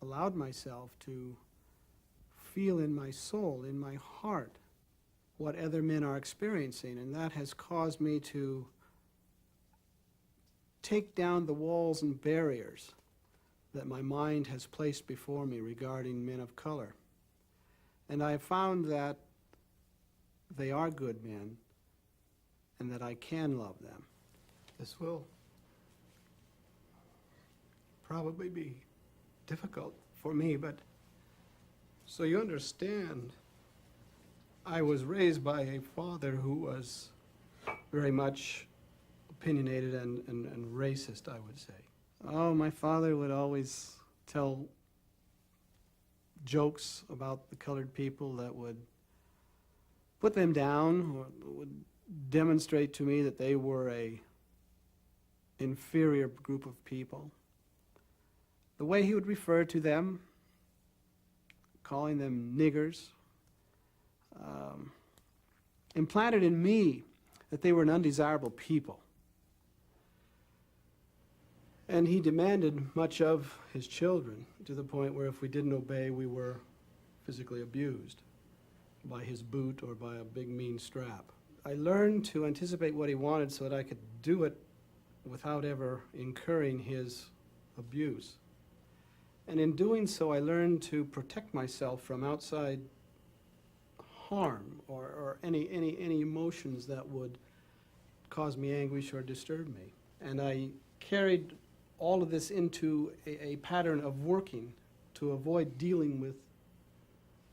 allowed myself to feel in my soul, in my heart, what other men are experiencing, and that has caused me to take down the walls and barriers that my mind has placed before me regarding men of color. And I have found that they are good men and that I can love them. This will probably be difficult for me, but so you understand, I was raised by a father who was very much opinionated and racist, I would say. Oh, my father would always tell jokes about the colored people that would put them down, or would demonstrate to me that they were a inferior group of people. The way he would refer to them, calling them niggers, implanted in me that they were an undesirable people. And he demanded much of his children, to the point where if we didn't obey, we were physically abused by his boot or by a big mean strap. I learned to anticipate what he wanted so that I could do it without ever incurring his abuse. And in doing so, I learned to protect myself from outside harm or any emotions that would cause me anguish or disturb me. And I carried all of this into a pattern of working to avoid dealing with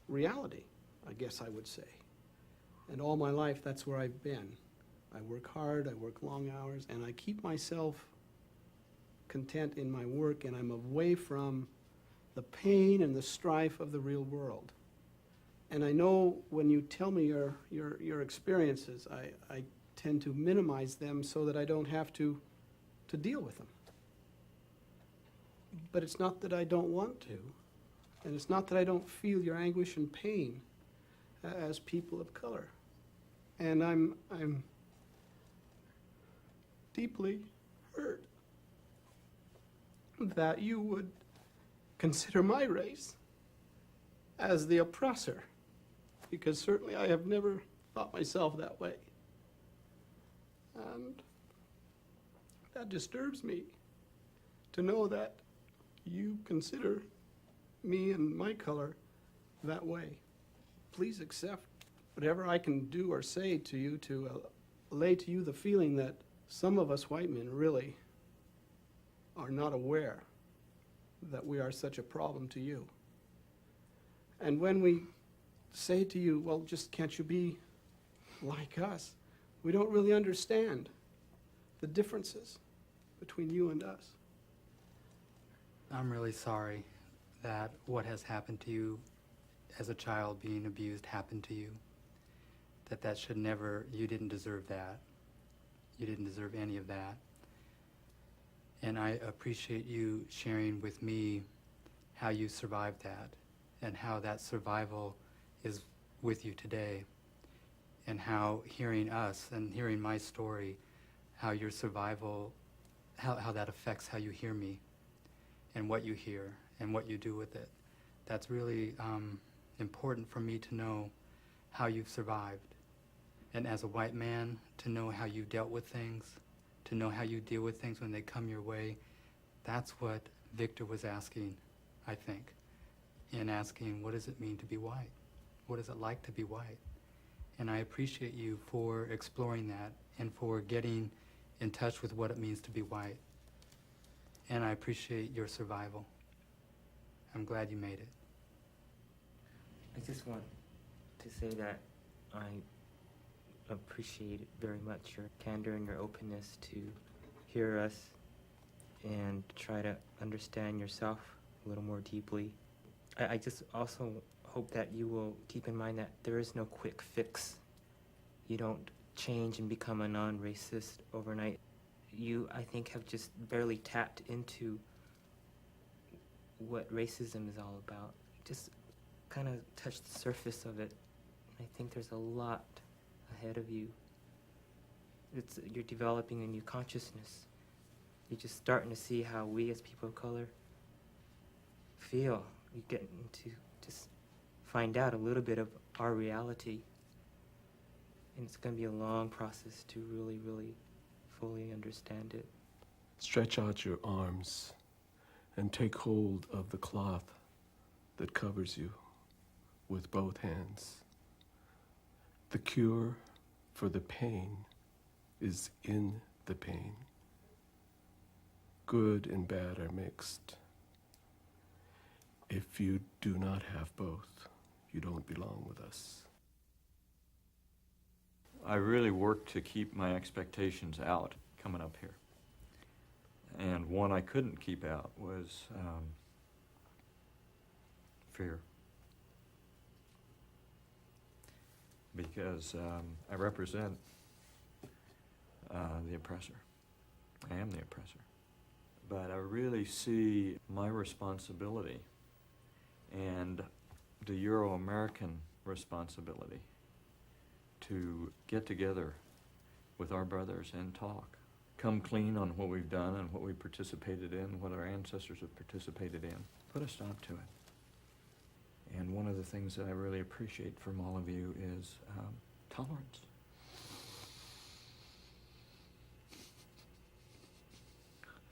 reality, I guess I would say. And all my life, that's where I've been. I work hard, I work long hours, and I keep myself content in my work, and I'm away from the pain and the strife of the real world. And I know when you tell me your experiences, I tend to minimize them so that I don't have to deal with them. But it's not that I don't want to, and it's not that I don't feel your anguish and pain as people of color. And I'm deeply hurt that you would consider my race as the oppressor, because certainly I have never thought myself that way. And that disturbs me to know that you consider me and my color that way. Please accept whatever I can do or say to you to allay to you the feeling that some of us white men really are not aware that we are such a problem to you. And when we say to you, well, just can't you be like us, we don't really understand the differences between you and us. I'm really sorry that what has happened to you as a child being abused happened to you. That should never, you didn't deserve that. You didn't deserve any of that. And I appreciate you sharing with me how you survived that and how that survival is with you today, and how hearing us and hearing my story, how your survival, how that affects how you hear me and what you hear and what you do with it. That's really important for me to know how you've survived. And as a white man, to know how you dealt with things, to know how you deal with things when they come your way. That's what Victor was asking, I think, in asking, what does it mean to be white? What is it like to be white? And I appreciate you for exploring that and for getting in touch with what it means to be white. And I appreciate your survival. I'm glad you made it. I just want to say that I appreciate very much your candor and your openness to hear us and try to understand yourself a little more deeply. I just also hope that you will keep in mind that there is no quick fix. You don't change and become a non-racist overnight. You, I think, have just barely tapped into what racism is all about. Just kind of touched the surface of it. I think there's a lot ahead of you. You're developing a new consciousness. You're just starting to see how we as people of color feel. You get to just find out a little bit of our reality. And it's going to be a long process to really, really fully understand it. Stretch out your arms and take hold of the cloth that covers you with both hands. The cure for the pain is in the pain. Good and bad are mixed. If you do not have both, you don't belong with us. I really worked to keep my expectations out coming up here. And one I couldn't keep out was fear. Because I represent the oppressor. I am the oppressor. But I really see my responsibility and the Euro-American responsibility to get together with our brothers and talk. Come clean on what we've done and what we participated in, what our ancestors have participated in. Put a stop to it. And one of the things that I really appreciate from all of you is tolerance.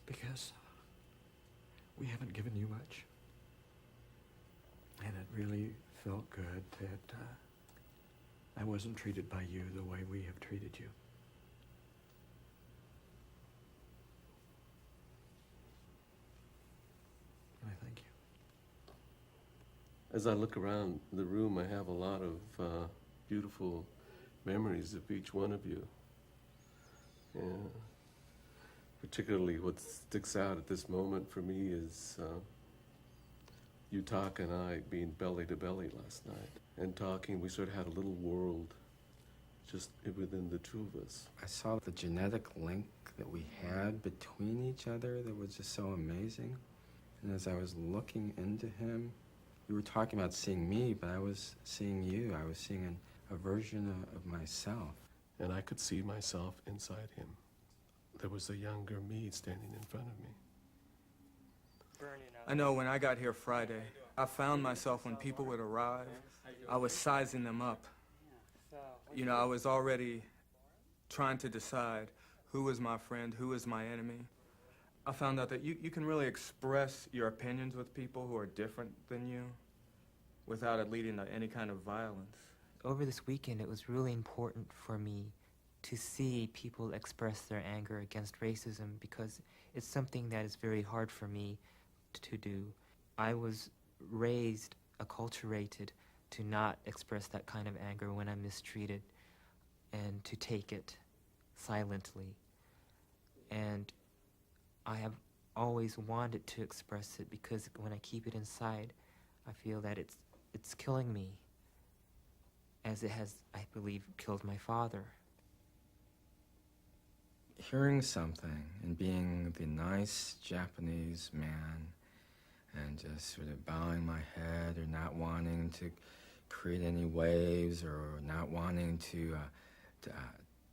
Because we haven't given you much. And it really felt good that I wasn't treated by you the way we have treated you. And I thank you. As I look around the room, I have a lot of beautiful memories of each one of you. And particularly what sticks out at this moment for me is Utaka and I being belly to belly last night. And talking, we sort of had a little world just within the two of us. I saw the genetic link that we had between each other that was just so amazing. And as I was looking into him, you were talking about seeing me, but I was seeing you. I was seeing a version of myself. And I could see myself inside him. There was a younger me standing in front of me. I know when I got here Friday, I found myself when people would arrive, I was sizing them up. You know, I was already trying to decide who was my friend, who was my enemy. I found out that you can really express your opinions with people who are different than you without it leading to any kind of violence. Over this weekend, it was really important for me to see people express their anger against racism because it's something that is very hard for me to do. I was raised, acculturated to not express that kind of anger when I'm mistreated and to take it silently. And I have always wanted to express it because when I keep it inside, I feel that it's killing me, as it has, I believe, killed my father. Hearing something and being the nice Japanese man and just sort of bowing my head or not wanting to create any waves or not wanting to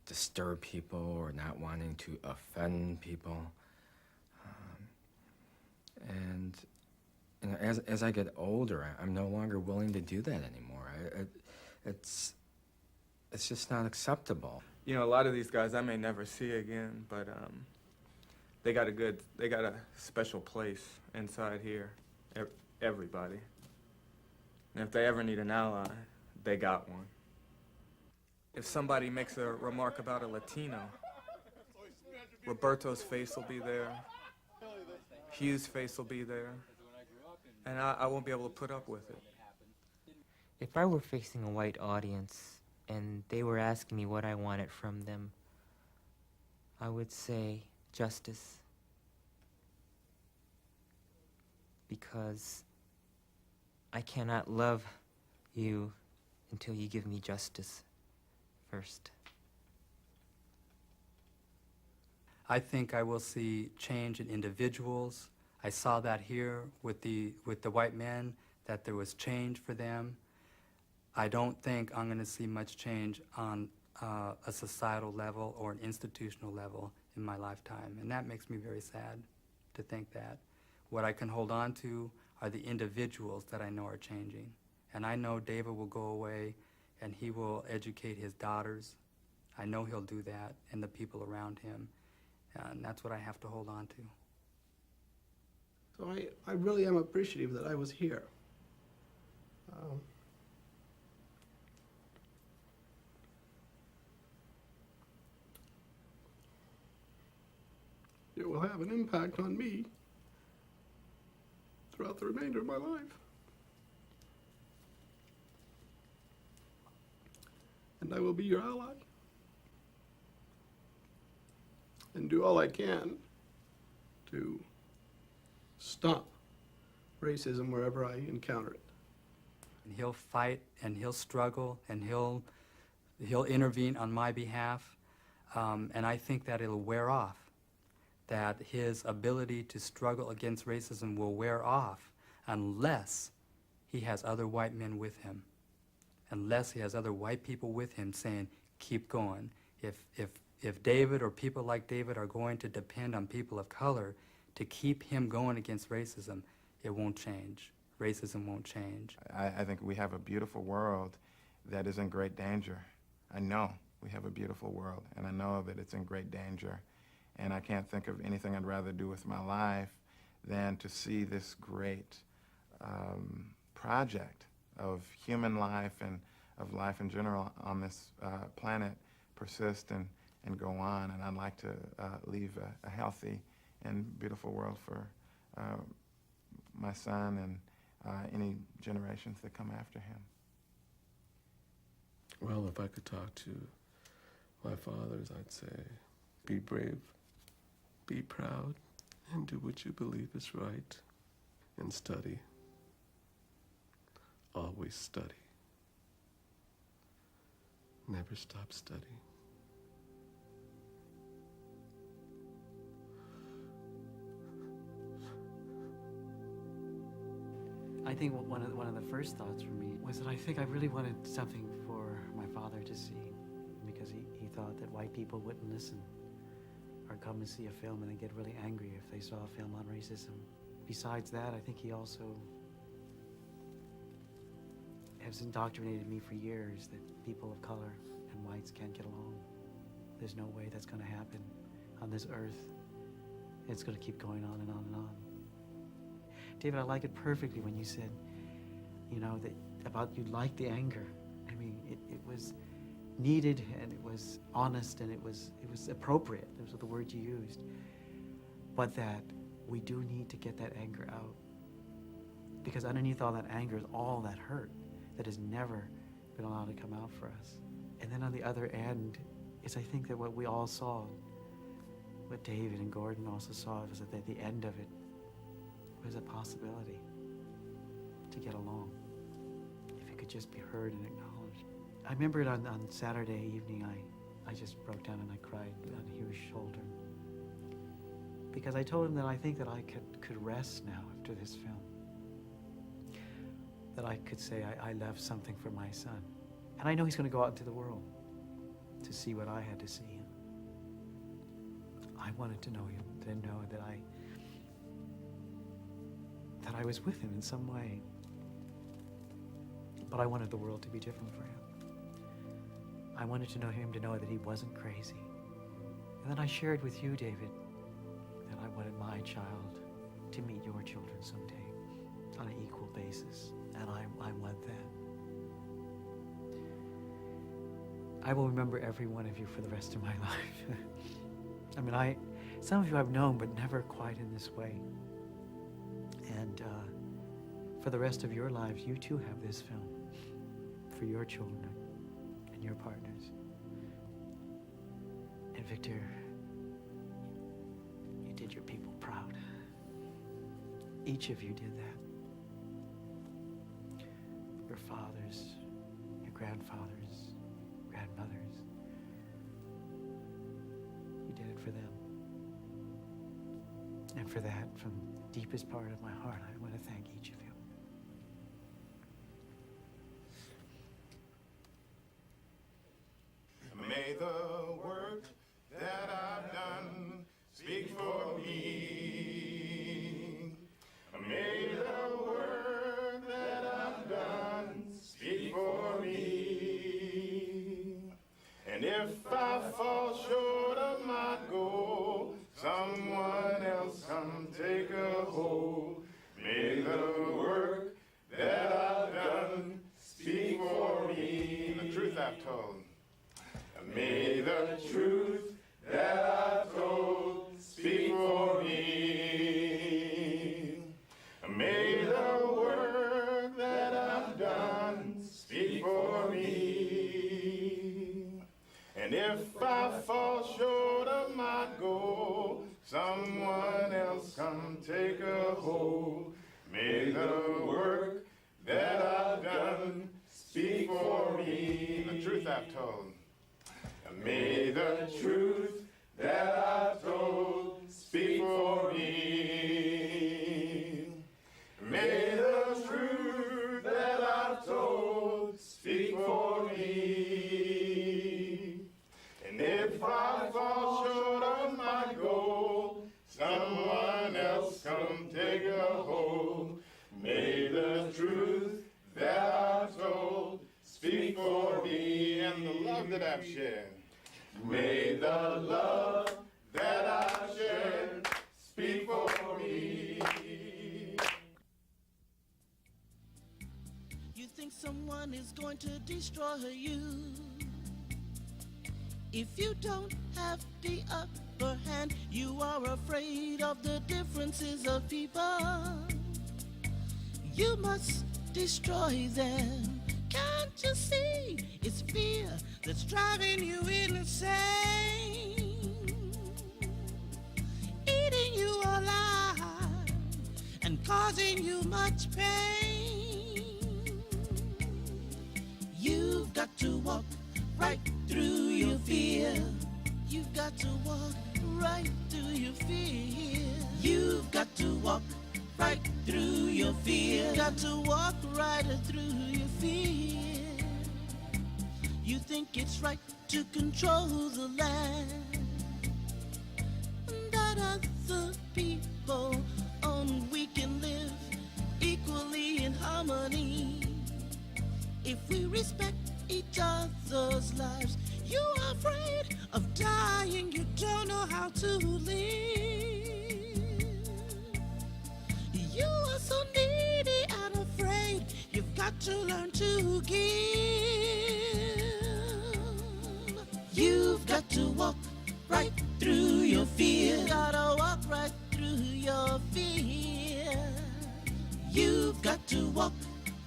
disturb people or not wanting to offend people. And you know, as I get older, I'm no longer willing to do that anymore. It's just not acceptable. You know, a lot of these guys I may never see again, but they got a special place inside here, everybody. And if they ever need an ally, they got one. If somebody makes a remark about a Latino, Roberto's face will be there, Hugh's face will be there, and I won't be able to put up with it. If I were facing a white audience and they were asking me what I wanted from them, I would say justice. Because I cannot love you until you give me justice first. I think I will see change in individuals. I saw that here with the white men, that there was change for them. I don't think I'm going to see much change on a societal level or an institutional level in my lifetime, and that makes me very sad to think that. What I can hold on to are the individuals that I know are changing. And I know David will go away and he will educate his daughters. I know he'll do that, and the people around him. And that's what I have to hold on to. So I really am appreciative that I was here. It will have an impact on me throughout the remainder of my life. And I will be your ally and do all I can to stop racism wherever I encounter it. And he'll fight and he'll struggle and he'll intervene on my behalf. And I think that it'll wear off, that his ability to struggle against racism will wear off unless he has other white men with him, unless he has other white people with him saying, keep going. If David or people like David are going to depend on people of color to keep him going against racism, it won't change. Racism won't change. I think we have a beautiful world that is in great danger. I know we have a beautiful world, and I know that it's in great danger. And I can't think of anything I'd rather do with my life than to see this great project of human life and of life in general on this planet persist and go on. And I'd like to leave a healthy and beautiful world for my son and any generations that come after him. Well, if I could talk to my fathers, I'd say, be brave, be proud, and do what you believe is right, and study. Always study. Never stop studying. I think one of the first thoughts for me was that I think I really wanted something for my father to see, because he thought that white people wouldn't listen or come and see a film and then get really angry if they saw a film on racism. Besides that, I think he also has indoctrinated me for years that people of color and whites can't get along. There's no way that's going to happen on this earth. It's going to keep going on and on and on. David, I like it perfectly when you said, you know, that about you liked the anger. I mean, it was needed and it was honest and it was appropriate. Those are the words you used. But that we do need to get that anger out, because underneath all that anger is all that hurt that has never been allowed to come out for us. And then on the other end is, I think, that what we all saw, what David and Gordon also saw, was that at the end of it was a possibility to get along, if it could just be heard and acknowledged. I remember it on Saturday evening, I just broke down and I cried on Hugh's shoulder, because I told him that I think that I could rest now after this film, that I could say I left something for my son. And I know he's going to go out into the world to see what I had to see. I wanted to know him, to know that I was with him in some way. But I wanted the world to be different for him. I wanted to know him to know that he wasn't crazy. And then I shared with you, David, that I wanted my child to meet your children someday on an equal basis. And I want that. I will remember every one of you for the rest of my life. I mean, some of you I've known, but never quite in this way. And for the rest of your lives, you too have this film for your children and your partners. And Victor, you did your people proud. Each of you did that. Your fathers, your grandfathers, grandmothers. You did it for them. And for that, from the deepest part of my heart, I want to thank each of you. May the work that I've done speak for me. May the work the work that I've done speak for me. The truth I've told. May the truth that I've told speak for me. May the work that I've done speak for me. And if I fall short of my goal, someone else come take a hold. May the work that I've done speak for me. The truth I've told. May the truth that I've told speak for me. May the truth that I've told speak for me. And if I fall short of my goal, someone else come take a hold. May the truth that I've told speak for me. And the love that I've shared. May the love that I've shared speak for me. You think someone is going to destroy you. If you don't have the upper hand, you are afraid of the differences of people. You must destroy them. Can't you see? It's fear that's driving you insane, eating you alive and causing you much pain. You've got to walk right through your fear. You've got to walk right through your fear. You've got to walk right through your fear. You've got to walk right through your fear. You think it's right to control the land that other people own. We can live equally in harmony if we respect each other's lives. You are afraid of dying, you don't know how to live. You are so needy and afraid, you've got to learn to give. You've got to walk right through your fear. You gotta walk right through your fear. You've got to walk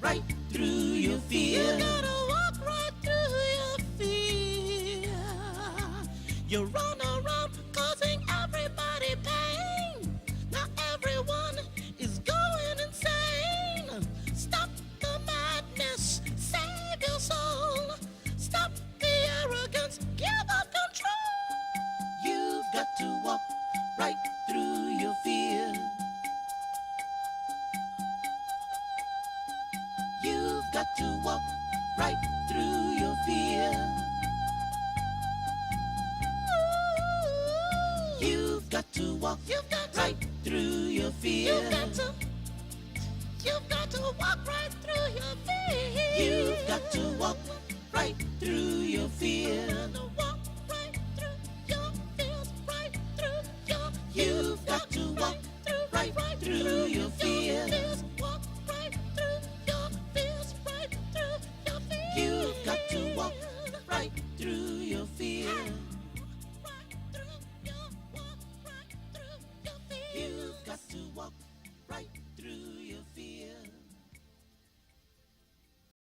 right through your fear. You gotta walk right through your fear. You run around causing everybody pain. Now everyone is going insane. Stop the madness, save your soul. Stop the arrogance, give up control. You've got to walk right through your fear. You've got to walk right through your fear. You've got to walk right through your fear. You've got to walk right through your fear. You've got to walk right through your fear. You've got to walk right through your fear. You've got to walk right through your fear. You've got to walk right